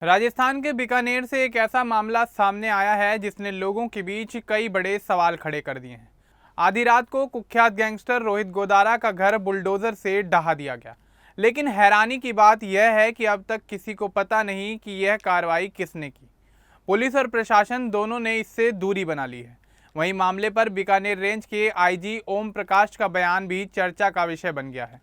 राजस्थान के बीकानेर से एक ऐसा मामला सामने आया है जिसने लोगों के बीच कई बड़े सवाल खड़े कर दिए हैं। आधी रात को कुख्यात गैंगस्टर रोहित गोदारा का घर बुलडोजर से ढहा दिया गया, लेकिन हैरानी की बात यह है कि अब तक किसी को पता नहीं कि यह कार्रवाई किसने की। पुलिस और प्रशासन दोनों ने इससे दूरी बना ली है। वहीं मामले पर बीकानेर रेंज के आईजी ओम प्रकाश का बयान भी चर्चा का विषय बन गया है।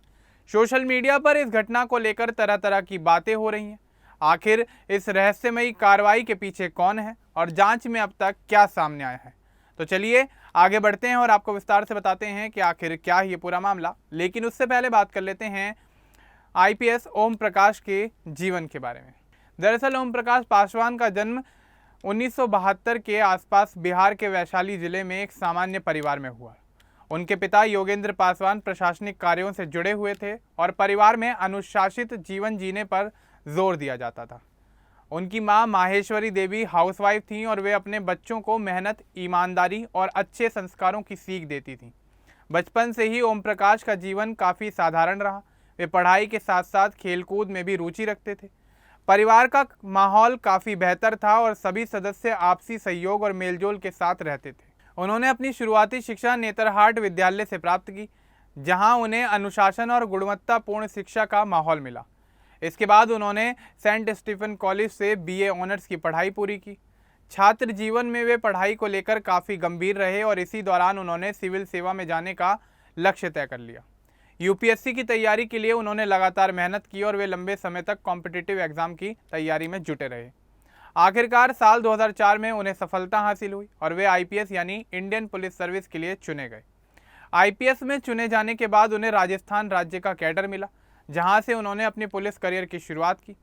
सोशल मीडिया पर इस घटना को लेकर तरह तरह की बातें हो रही हैं। आखिर इस रहस्यमयी कार्रवाई के पीछे कौन है और जांच में अब तक क्या सामने आया है, तो चलिए आगे बढ़ते हैं और आपको विस्तार से बताते हैं कि आखिर क्या है ये पूरा मामला। लेकिन उससे पहले बात कर लेते हैं आईपीएस ओम प्रकाश के जीवन के बारे में। दरअसल ओम प्रकाश पासवान का जन्म 1972 के आसपास बिहार के वैशाली जिले में एक सामान्य परिवार में हुआ। उनके पिता योगेंद्र पासवान प्रशासनिक कार्यों से जुड़े हुए थे और परिवार में अनुशासित जीवन जीने पर जोर दिया जाता था। उनकी मां माहेश्वरी देवी हाउसवाइफ थीं और वे अपने बच्चों को मेहनत, ईमानदारी और अच्छे संस्कारों की सीख देती थीं। बचपन से ही ओम प्रकाश का जीवन काफ़ी साधारण रहा। वे पढ़ाई के साथ साथ खेलकूद में भी रुचि रखते थे। परिवार का माहौल काफ़ी बेहतर था और सभी सदस्य आपसी सहयोग और मेलजोल के साथ रहते थे। उन्होंने अपनी शुरुआती शिक्षा नेतरहाट विद्यालय से प्राप्त की, जहां उन्हें अनुशासन और गुणवत्तापूर्ण शिक्षा का माहौल मिला। इसके बाद उन्होंने सेंट स्टीफन कॉलेज से बीए ऑनर्स की पढ़ाई पूरी की। छात्र जीवन में वे पढ़ाई को लेकर काफ़ी गंभीर रहे और इसी दौरान उन्होंने सिविल सेवा में जाने का लक्ष्य तय कर लिया। यूपीएससी की तैयारी के लिए उन्होंने लगातार मेहनत की और वे लंबे समय तक कॉम्पिटिटिव एग्जाम की तैयारी में जुटे रहे। आखिरकार साल 2004 में उन्हें सफलता हासिल हुई और वे आईपीएस यानी इंडियन पुलिस सर्विस के लिए चुने गए। आईपीएस में चुने जाने के बाद उन्हें राजस्थान राज्य का कैडर मिला, जहां से उन्होंने अपने पुलिस करियर की शुरुआत की।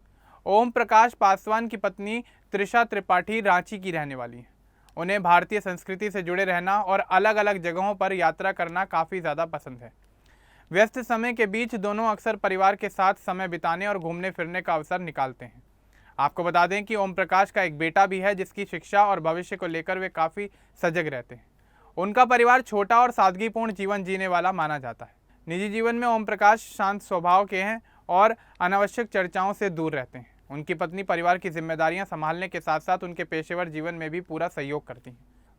ओम प्रकाश पासवान की पत्नी त्रिशा त्रिपाठी रांची की रहने वाली हैं। उन्हें भारतीय संस्कृति से जुड़े रहना और अलग अलग जगहों पर यात्रा करना काफ़ी ज़्यादा पसंद है। व्यस्त समय के बीच दोनों अक्सर परिवार के साथ समय बिताने और घूमने फिरने का अवसर निकालते हैं। आपको बता दें कि ओम प्रकाश का एक बेटा भी है, जिसकी शिक्षा और भविष्य को लेकर वे काफ़ी सजग रहते हैं। उनका परिवार छोटा और सादगीपूर्ण जीवन जीने वाला माना जाता है। निजी जीवन में ओम प्रकाश शांत स्वभाव के हैं और अनावश्यक चर्चाओं से दूर रहते हैं। उनकी पत्नी परिवार की जिम्मेदारियां संभालने के साथ साथ उनके पेशेवर जीवन में भी पूरा सहयोग करती हैं।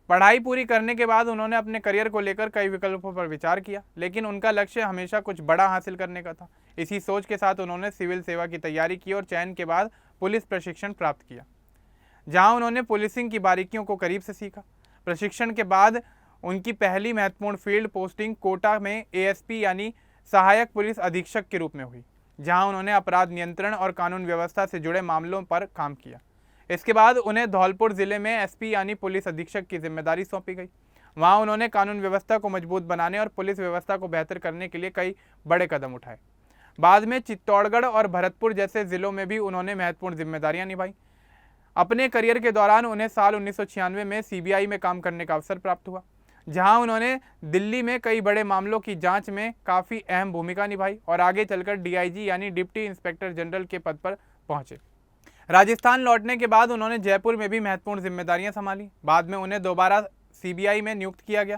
पढ़ाई पूरी करने के बाद उन्होंने अपने करियर को लेकर कई विकल्पों पर विचार किया, लेकिन उनका लक्ष्य हमेशा कुछ बड़ा हासिल करने का था। इसी सोच के साथ उन्होंने सिविल सेवा की तैयारी की और चयन के बाद पुलिस प्रशिक्षण प्राप्त किया, जहाँ उन्होंने पुलिसिंग की बारीकियों को करीब से सीखा। प्रशिक्षण के बाद उनकी पहली महत्वपूर्ण फील्ड पोस्टिंग कोटा में एएसपी यानी सहायक पुलिस अधीक्षक के रूप में हुई, जहां उन्होंने अपराध नियंत्रण और कानून व्यवस्था से जुड़े मामलों पर काम किया। इसके बाद उन्हें धौलपुर जिले में एसपी यानी पुलिस अधीक्षक की जिम्मेदारी सौंपी गई। वहां उन्होंने कानून व्यवस्था को मजबूत बनाने और पुलिस व्यवस्था को बेहतर करने के लिए कई बड़े कदम उठाए। बाद में चित्तौड़गढ़ और भरतपुर जैसे जिलों में भी उन्होंने महत्वपूर्ण जिम्मेदारियां निभाई। अपने करियर के दौरान उन्हें साल 1996 में सीबीआई में काम करने का अवसर प्राप्त हुआ, जहां उन्होंने दिल्ली में कई बड़े मामलों की जांच में काफ़ी अहम भूमिका निभाई और आगे चलकर डीआईजी यानी डिप्टी इंस्पेक्टर जनरल के पद पर पहुंचे। राजस्थान लौटने के बाद उन्होंने जयपुर में भी महत्वपूर्ण जिम्मेदारियां संभाली। बाद में उन्हें दोबारा सीबीआई में नियुक्त किया गया।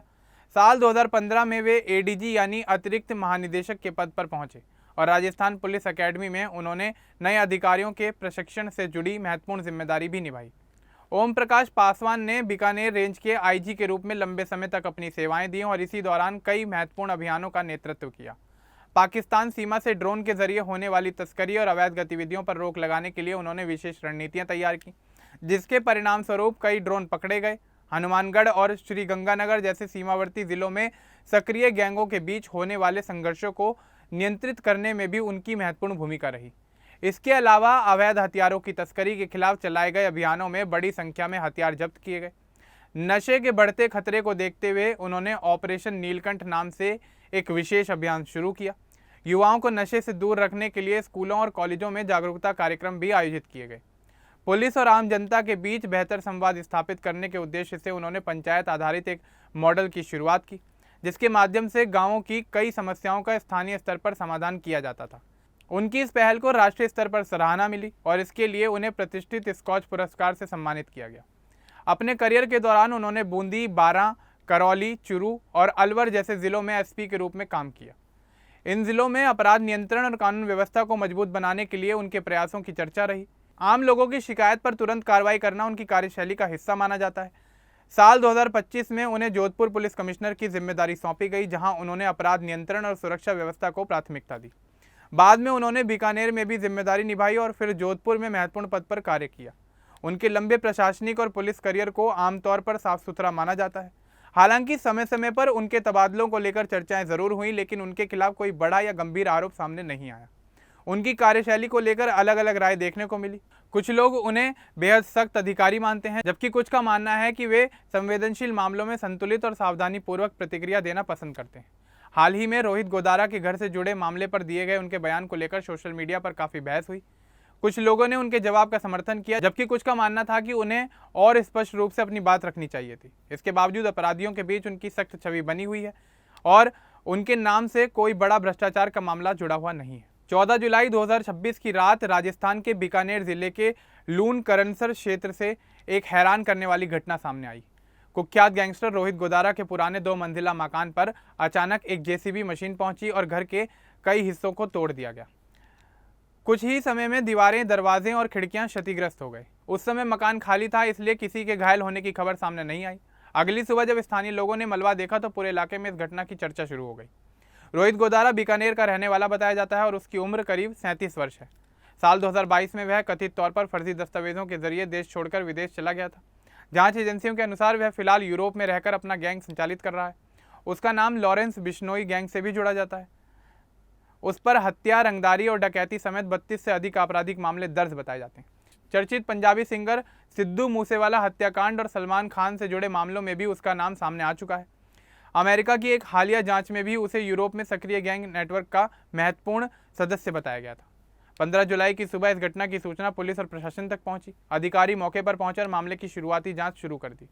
साल 2015 में वे एडीजी यानी अतिरिक्त महानिदेशक के पद पर पहुंचे और राजस्थान पुलिस अकेडमी में उन्होंने नए अधिकारियों के प्रशिक्षण से जुड़ी महत्वपूर्ण जिम्मेदारी भी निभाई। ओम प्रकाश पासवान ने बीकानेर रेंज के आईजी के रूप में लंबे समय तक अपनी सेवाएं दी और इसी दौरान कई महत्वपूर्ण अभियानों का नेतृत्व किया। पाकिस्तान सीमा से ड्रोन के जरिए होने वाली तस्करी और अवैध गतिविधियों पर रोक लगाने के लिए उन्होंने विशेष रणनीतियां तैयार की, जिसके परिणाम स्वरूप कई ड्रोन पकड़े गए। हनुमानगढ़ और श्रीगंगानगर जैसे सीमावर्ती जिलों में सक्रिय गैंगों के बीच होने वाले संघर्षों को नियंत्रित करने में भी उनकी महत्वपूर्ण भूमिका रही। इसके अलावा अवैध हथियारों की तस्करी के खिलाफ चलाए गए अभियानों में बड़ी संख्या में हथियार जब्त किए गए। नशे के बढ़ते खतरे को देखते हुए उन्होंने ऑपरेशन नीलकंठ नाम से एक विशेष अभियान शुरू किया। युवाओं को नशे से दूर रखने के लिए स्कूलों और कॉलेजों में जागरूकता कार्यक्रम भी आयोजित किए गए। पुलिस और आम जनता के बीच बेहतर संवाद स्थापित करने के उद्देश्य से उन्होंने पंचायत आधारित एक मॉडल की शुरुआत की, जिसके माध्यम से गाँवों की कई समस्याओं का स्थानीय स्तर पर समाधान किया जाता था। उनकी इस पहल को राष्ट्रीय स्तर पर सराहना मिली और इसके लिए उन्हें प्रतिष्ठित स्कॉच पुरस्कार से सम्मानित किया गया। अपने करियर के दौरान उन्होंने बूंदी, बारां, करौली, चुरू और अलवर जैसे जिलों में एसपी के रूप में काम किया। इन जिलों में अपराध नियंत्रण और कानून व्यवस्था को मजबूत बनाने के लिए उनके प्रयासों की चर्चा रही। आम लोगों की शिकायत पर तुरंत कार्रवाई करना उनकी कार्यशैली का हिस्सा माना जाता है। साल 2025 में उन्हें जोधपुर पुलिस कमिश्नर की जिम्मेदारी सौंपी गई, जहां उन्होंने अपराध नियंत्रण और सुरक्षा व्यवस्था को प्राथमिकता दी। बाद में उन्होंने बीकानेर में भी जिम्मेदारी निभाई और फिर जोधपुर में महत्वपूर्ण पद पर कार्य किया। उनके लंबे प्रशासनिक और पुलिस करियर को आमतौर पर साफ सुथरा माना जाता है। हालांकि समय समय पर उनके तबादलों को लेकर चर्चाएं जरूर हुई, लेकिन उनके खिलाफ कोई बड़ा या गंभीर आरोप सामने नहीं आया। उनकी कार्यशैली को लेकर अलग अलग राय देखने को मिली। कुछ लोग उन्हें बेहद सख्त अधिकारी मानते हैं, जबकि कुछ का मानना है कि वे संवेदनशील मामलों में संतुलित और सावधानीपूर्वक प्रतिक्रिया देना पसंद करते हैं। हाल ही में रोहित गोदारा के घर से जुड़े मामले पर दिए गए उनके बयान को लेकर सोशल मीडिया पर काफ़ी बहस हुई। कुछ लोगों ने उनके जवाब का समर्थन किया, जबकि कुछ का मानना था कि उन्हें और स्पष्ट रूप से अपनी बात रखनी चाहिए थी। इसके बावजूद अपराधियों के बीच उनकी सख्त छवि बनी हुई है और उनके नाम से कोई बड़ा भ्रष्टाचार का मामला जुड़ा हुआ नहीं है। 14 जुलाई 2026 की रात राजस्थान के बीकानेर जिले के लून करनसर क्षेत्र से एक हैरान करने वाली घटना सामने आई। कुख्यात गैंगस्टर रोहित गोदारा के पुराने 2 मंजिला मकान पर अचानक एक जेसीबी मशीन पहुंची और घर के कई हिस्सों को तोड़ दिया गया। कुछ ही समय में दीवारें, दरवाजे और खिड़कियां क्षतिग्रस्त हो गए। उस समय मकान खाली था, इसलिए किसी के घायल होने की खबर सामने नहीं आई। अगली सुबह जब स्थानीय लोगों ने मलबा देखा तो पूरे इलाके में इस घटना की चर्चा शुरू हो गई। रोहित गोदारा बीकानेर का रहने वाला बताया जाता है और उसकी उम्र करीब 37 वर्ष है। साल 2022 में वह कथित तौर पर फर्जी दस्तावेजों के जरिए देश छोड़कर विदेश चला गया था। जांच एजेंसियों के अनुसार वह फिलहाल यूरोप में रहकर अपना गैंग संचालित कर रहा है। उसका नाम लॉरेंस बिश्नोई गैंग से भी जुड़ा जाता है। उस पर हत्या, रंगदारी और डकैती समेत 32 से अधिक आपराधिक मामले दर्ज बताए जाते हैं। चर्चित पंजाबी सिंगर सिद्धू मूसेवाला हत्याकांड और सलमान खान से जुड़े मामलों में भी उसका नाम सामने आ चुका है। अमेरिका की एक हालिया जांच में भी उसे यूरोप में सक्रिय गैंग नेटवर्क का महत्वपूर्ण सदस्य बताया गया था। 15 जुलाई की सुबह इस घटना की सूचना पुलिस और प्रशासन तक पहुंची। अधिकारी मौके पर पहुंचकर मामले की शुरुआती जांच शुरू कर दी।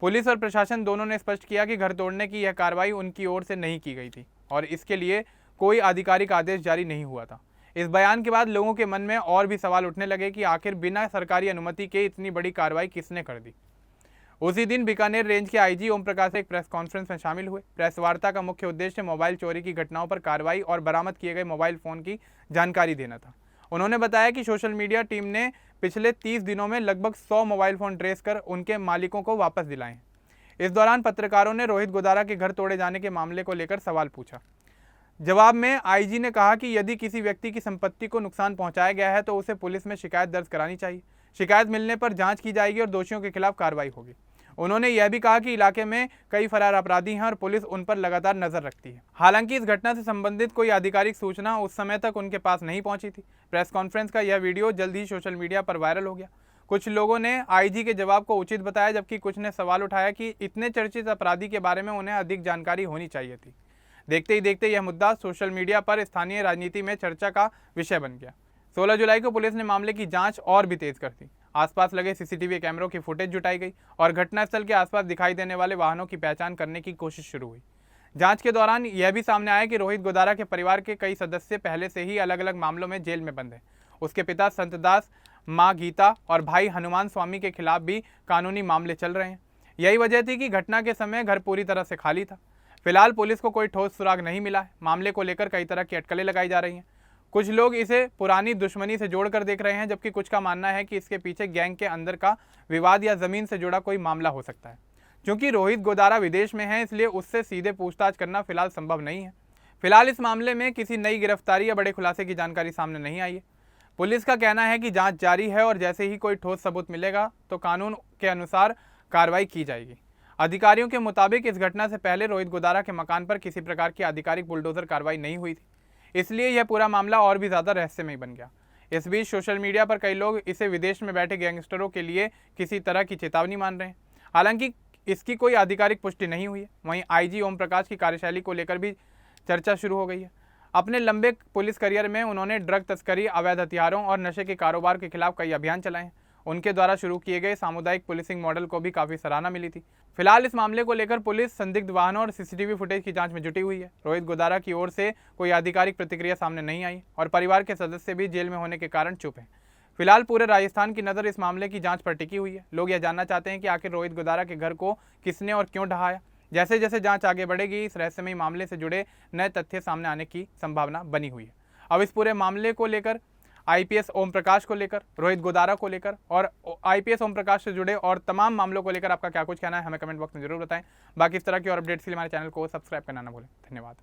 पुलिस और प्रशासन दोनों ने स्पष्ट किया कि घर तोड़ने की यह कार्रवाई उनकी ओर से नहीं की गई थी और इसके लिए कोई आधिकारिक आदेश जारी नहीं हुआ था। इस बयान के बाद लोगों के मन में और भी सवाल उठने लगे कि आखिर बिना सरकारी अनुमति के इतनी बड़ी कार्रवाई किसने कर दी। उसी दिन बीकानेर रेंज के आईजी ओम प्रकाश एक प्रेस कॉन्फ्रेंस में शामिल हुए। प्रेस वार्ता का मुख्य उद्देश्य मोबाइल चोरी की घटनाओं पर कार्रवाई और बरामद किए गए मोबाइल फोन की जानकारी देना था। उन्होंने बताया कि सोशल मीडिया टीम ने पिछले 30 दिनों में लगभग 100 मोबाइल फोन ट्रेस कर उनके मालिकों को वापस दिलाए हैं। इस दौरान पत्रकारों ने रोहित गोदारा के घर तोड़े जाने के मामले को लेकर सवाल पूछा। जवाब में आईजी ने कहा कि यदि किसी व्यक्ति की संपत्ति को नुकसान पहुंचाया गया है तो उसे पुलिस में शिकायत दर्ज करानी चाहिए। शिकायत मिलने पर जांच की जाएगी और दोषियों के खिलाफ कार्रवाई होगी। उन्होंने यह भी कहा कि इलाके में कई फरार अपराधी हैं और पुलिस उन पर लगातार नजर रखती है। हालांकि इस घटना से संबंधित कोई आधिकारिक सूचना उस समय तक उनके पास नहीं पहुंची थी। प्रेस कॉन्फ्रेंस का यह वीडियो जल्द ही सोशल मीडिया पर वायरल हो गया। कुछ लोगों ने आईजी के जवाब को उचित बताया, जबकि कुछ ने सवाल उठाया कि इतने चर्चित अपराधी के बारे में उन्हें अधिक जानकारी होनी चाहिए थी। देखते ही देखते यह मुद्दा सोशल मीडिया पर स्थानीय राजनीति में चर्चा का विषय बन गया। 16 जुलाई को पुलिस ने मामले की जांच और भी तेज कर दी। आसपास लगे सीसीटीवी कैमरों की फुटेज जुटाई गई और घटनास्थल के आसपास दिखाई देने वाले वाहनों की पहचान करने की कोशिश शुरू हुई। जांच के दौरान यह भी सामने आया कि रोहित गोदारा के परिवार के कई सदस्य पहले से ही अलग अलग मामलों में जेल में बंद हैं। उसके पिता संतदास, माँ गीता और भाई हनुमान स्वामी के खिलाफ भी कानूनी मामले चल रहे हैं। यही वजह थी कि घटना के समय घर पूरी तरह से खाली था। फिलहाल पुलिस को कोई ठोस सुराग नहीं मिला है। मामले को लेकर कई तरह की अटकलें लगाई जा रही हैं। कुछ लोग इसे पुरानी दुश्मनी से जोड़कर देख रहे हैं, जबकि कुछ का मानना है कि इसके पीछे गैंग के अंदर का विवाद या जमीन से जुड़ा कोई मामला हो सकता है। क्योंकि रोहित गोदारा विदेश में है, इसलिए उससे सीधे पूछताछ करना फिलहाल संभव नहीं है। फिलहाल इस मामले में किसी नई गिरफ्तारी या बड़े खुलासे की जानकारी सामने नहीं आई है। पुलिस का कहना है कि जांच जारी है और जैसे ही कोई ठोस सबूत मिलेगा तो कानून के अनुसार कार्रवाई की जाएगी। अधिकारियों के मुताबिक इस घटना से पहले रोहित गोदारा के मकान पर किसी प्रकार की आधिकारिक बुलडोजर कार्रवाई नहीं हुई थी, इसलिए यह पूरा मामला और भी ज़्यादा रहस्यमय बन गया। इस बीच सोशल मीडिया पर कई लोग इसे विदेश में बैठे गैंगस्टरों के लिए किसी तरह की चेतावनी मान रहे हैं। हालांकि इसकी कोई आधिकारिक पुष्टि नहीं हुई है। वहीं आईजी ओम प्रकाश की कार्यशैली को लेकर भी चर्चा शुरू हो गई है। अपने लंबे पुलिस करियर में उन्होंने ड्रग तस्करी, अवैध हथियारों और नशे के कारोबार के खिलाफ कई अभियान चलाए हैं। उनके द्वारा शुरू किए गए सामुदायिक पुलिसिंग मॉडल को भी काफ़ी सराहना मिली थी। फिलहाल इस मामले को लेकर पुलिस संदिग्ध वाहनों और सीसीटीवी फुटेज की जांच में जुटी हुई है। रोहित गोदारा की ओर से कोई आधिकारिक प्रतिक्रिया सामने नहीं आई और परिवार के सदस्य भी जेल में होने के कारण चुप हैं। फिलहाल पूरे राजस्थान की नज़र इस मामले की जांच पर टिकी हुई है। लोग यह जानना चाहते हैं कि आखिर रोहित गोदारा के घर को किसने और क्यों ढहाया। जैसे जैसे जांच आगे बढ़ेगी, इस रहस्यमयी मामले से जुड़े नए तथ्य सामने आने की संभावना बनी हुई है। अब इस पूरे मामले को लेकर आईपीएस ओम प्रकाश को लेकर, रोहित गोदारा को लेकर और आईपीएस ओम प्रकाश से जुड़े और तमाम मामलों को लेकर आपका क्या कुछ कहना है हमें कमेंट बॉक्स में जरूर बताएं। बाकी इस तरह की और अपडेट्स के लिए हमारे चैनल को सब्सक्राइब करना ना भूलें। धन्यवाद।